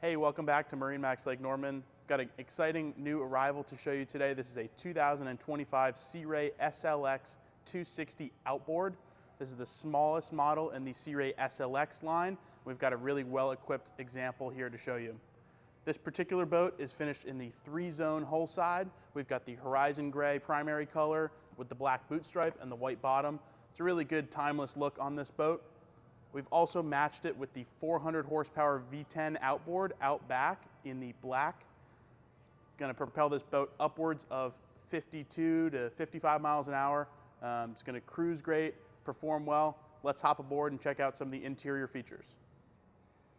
Hey, welcome back to MarineMax Lake Norman. Got an exciting new arrival to show you today. This is a 2025 Sea Ray SLX 260 Outboard. This is the smallest model in the Sea Ray SLX line. We've got a really well-equipped example here to show you. This particular boat is finished in the 3-zone hull side. We've got the horizon gray primary color with the black boot stripe and the white bottom. It's a really good timeless look on this boat. We've also matched it with the 400 horsepower V10 outboard out back in the black. Going to propel this boat upwards of 52 to 55 miles an hour. It's going to cruise great, perform well. Let's hop aboard and check out some of the interior features.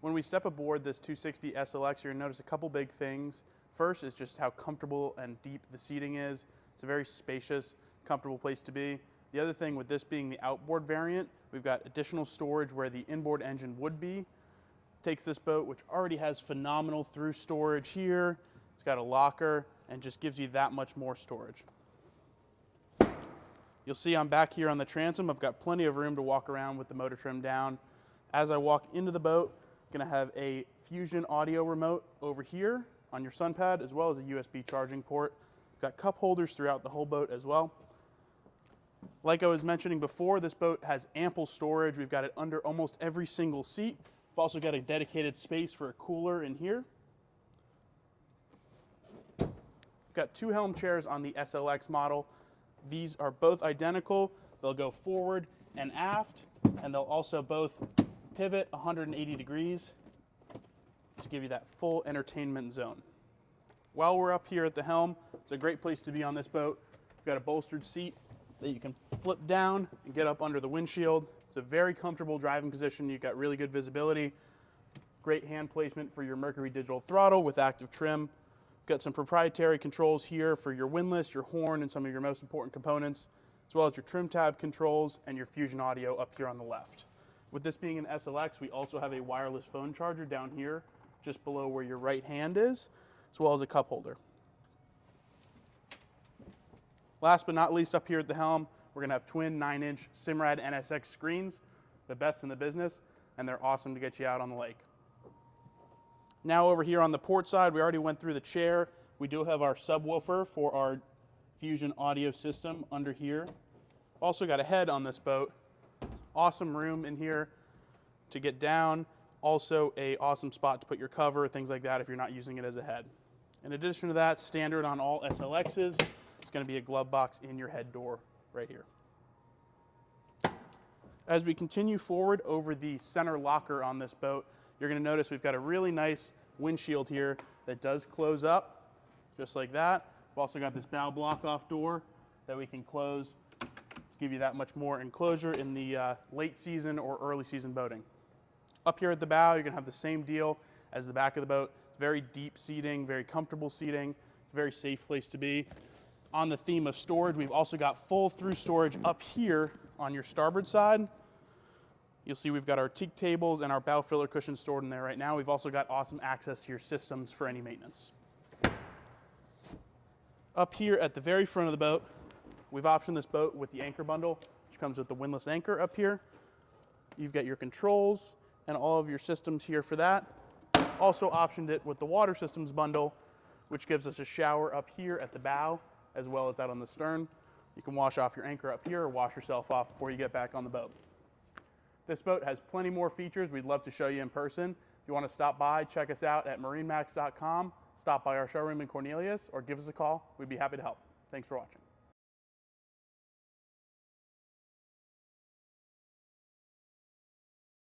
When we step aboard this 260 SLX, you're going to notice a couple big things. First is just how comfortable and deep the seating is. It's a very spacious, comfortable place to be. The other thing with this being the outboard variant, we've got additional storage where the inboard engine would be. Takes this boat, which already has phenomenal through storage here. It's got a locker and just gives you that much more storage. You'll see I'm back here on the transom. I've got plenty of room to walk around with the motor trim down. As I walk into the boat, I'm gonna have a Fusion audio remote over here on your sunpad, as well as a USB charging port. We've got cup holders throughout the whole boat as well. Like I was mentioning before, this boat has ample storage. We've got it under almost every single seat. We've also got a dedicated space for a cooler in here. We've got 2 helm chairs on the SLX model. These are both identical. They'll go forward and aft, and they'll also both pivot 180 degrees to give you that full entertainment zone. While we're up here at the helm, it's a great place to be on this boat. We've got a bolstered seat that you can flip down and get up under the windshield. It's a very comfortable driving position. You've got really good visibility. Great hand placement for your Mercury digital throttle with active trim. Got some proprietary controls here for your windlass, your horn, and some of your most important components, as well as your trim tab controls and your Fusion audio up here on the left. With this being an SLX, we also have a wireless phone charger down here, just below where your right hand is, as well as a cup holder. Last but not least, up here at the helm, we're gonna have twin 9-inch Simrad NSX screens, the best in the business, and they're awesome to get you out on the lake. Now over here on the port side, we already went through the chair. We do have our subwoofer for our Fusion audio system under here. Also got a head on this boat. Awesome room in here to get down. Also a awesome spot to put your cover, things like that if you're not using it as a head. In addition to that, standard on all SLXs, it's going to be a glove box in your head door right here. As we continue forward over the center locker on this boat, you're going to notice we've got a really nice windshield here that does close up just like that. We've also got this bow block off door that we can close to give you that much more enclosure in the late season or early season boating. Up here at the bow, you're going to have the same deal as the back of the boat. Very deep seating, very comfortable seating, very safe place to be. On the theme of storage, we've also got full through storage up here on your starboard side. You'll see we've got our teak tables and our bow filler cushion stored in there right now. We've also got awesome access to your systems for any maintenance. Up here at the very front of the boat, we've optioned this boat with the anchor bundle, which comes with the windlass anchor up here. You've got your controls and all of your systems here for that. Also optioned it with the water systems bundle, which gives us a shower up here at the bow, as well as out on the stern. You can wash off your anchor up here or wash yourself off before you get back on the boat. This boat has plenty more features we'd love to show you in person. If you want to stop by, check us out at marinemax.com, stop by our showroom in Cornelius, or give us a call. We'd be happy to help. Thanks for watching.